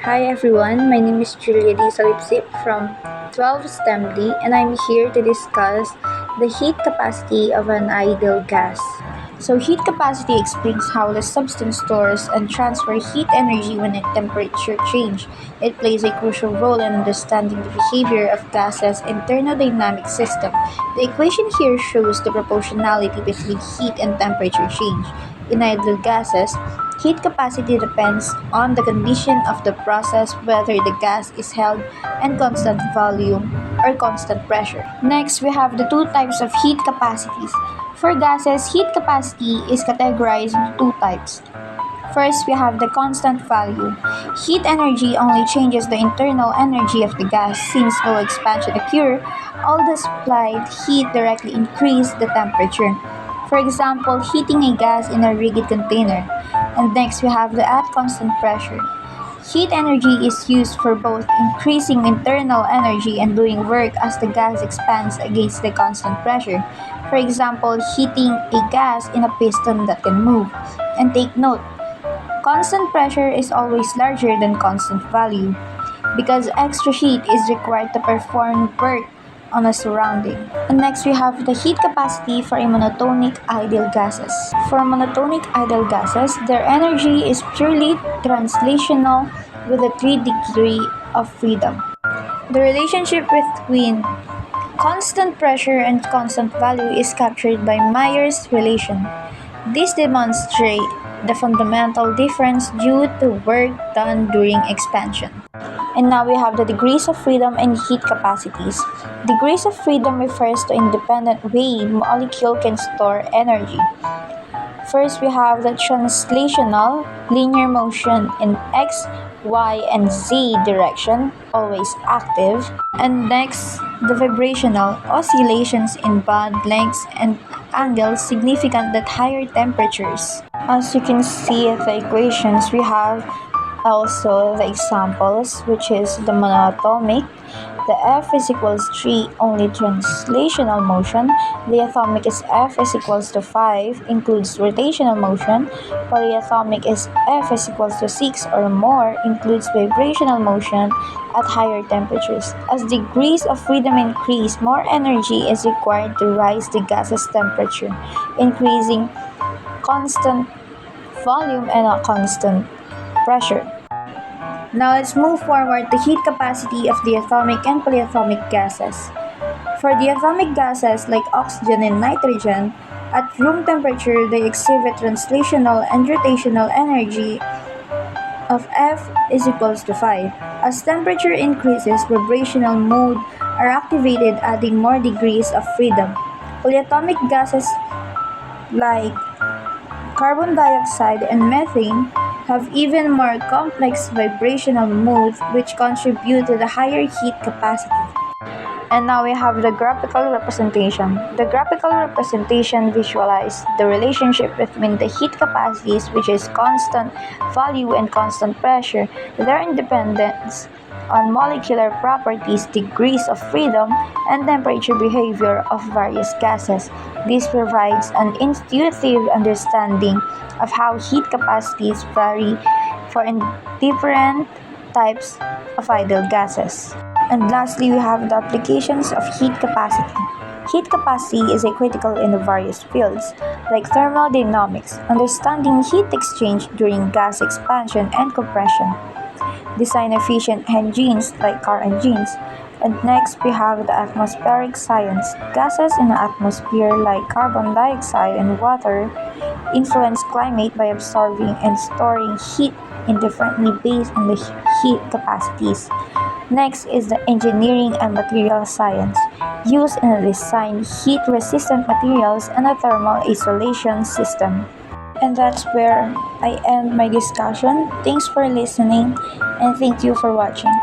Hi everyone, my name is Julia D. Salipsip from 12 STEM D, and I'm here to discuss the heat capacity of an ideal gas. So heat capacity explains how the substance stores and transfers heat energy when a temperature change. It plays a crucial role in understanding the behavior of gases in thermodynamic system. The equation here shows the proportionality between heat and temperature change. In ideal gases, heat capacity depends on the condition of the process, whether the gas is held in constant volume or constant pressure. Next, we have the two types of heat capacities. For gases, heat capacity is categorized into two types. First, we have the constant value. Heat energy only changes the internal energy of the gas. Since no expansion occurs, all the supplied heat directly increases the temperature. For example, heating a gas in a rigid container. And next, we have the at constant pressure. Heat energy is used for both increasing internal energy and doing work as the gas expands against the constant pressure. For example, heating a gas in a piston that can move. And take note, constant pressure is always larger than constant value because extra heat is required to perform work on a surrounding. And next we have the heat capacity for a monotonic ideal gases. For monotonic ideal gases, their energy is purely translational with a 3 degree of freedom. The relationship between constant pressure and constant value is captured by Meyer's relation. This demonstrates the fundamental difference due to work done during expansion. And now we have the degrees of freedom and heat capacities. Degrees of freedom refers to independent way molecule can store energy. First, we have the translational linear motion in x, y, and z direction, always active. And next, the vibrational oscillations in bond lengths and angles significant at higher temperatures. As you can see at the equations, we have also the examples, which is the monatomic. The F is equals 3, only translational motion. Diatomic is F is equals to 5, includes rotational motion. Polyatomic is F is equals to 6 or more, includes vibrational motion at higher temperatures. As degrees of freedom increase, more energy is required to rise the gas's temperature, increasing constant volume and a constant pressure. Now let's move forward to heat capacity of diatomic and polyatomic gases. For diatomic gases like oxygen and nitrogen, at room temperature they exhibit translational and rotational energy of F is equals to 5. As temperature increases, vibrational mode are activated, adding more degrees of freedom. Polyatomic gases like carbon dioxide and methane have even more complex vibrational modes which contribute to the higher heat capacity. And now we have the graphical representation. The graphical representation visualizes the relationship between the heat capacities, which is constant value and constant pressure, their independence on molecular properties, degrees of freedom, and temperature behavior of various gases. This provides an intuitive understanding of how heat capacities vary for different types of ideal gases. And lastly, we have the applications of heat capacity. Heat capacity is critical in the various fields, like thermodynamics, understanding heat exchange during gas expansion and compression, design efficient engines like car engines. And next, we have the atmospheric science. Gases in the atmosphere like carbon dioxide and water influence climate by absorbing and storing heat indifferently based on the heat capacities. Next is the engineering and material science, used in the design heat-resistant materials and a thermal isolation system. And that's where I end my discussion. Thanks for listening and thank you for watching.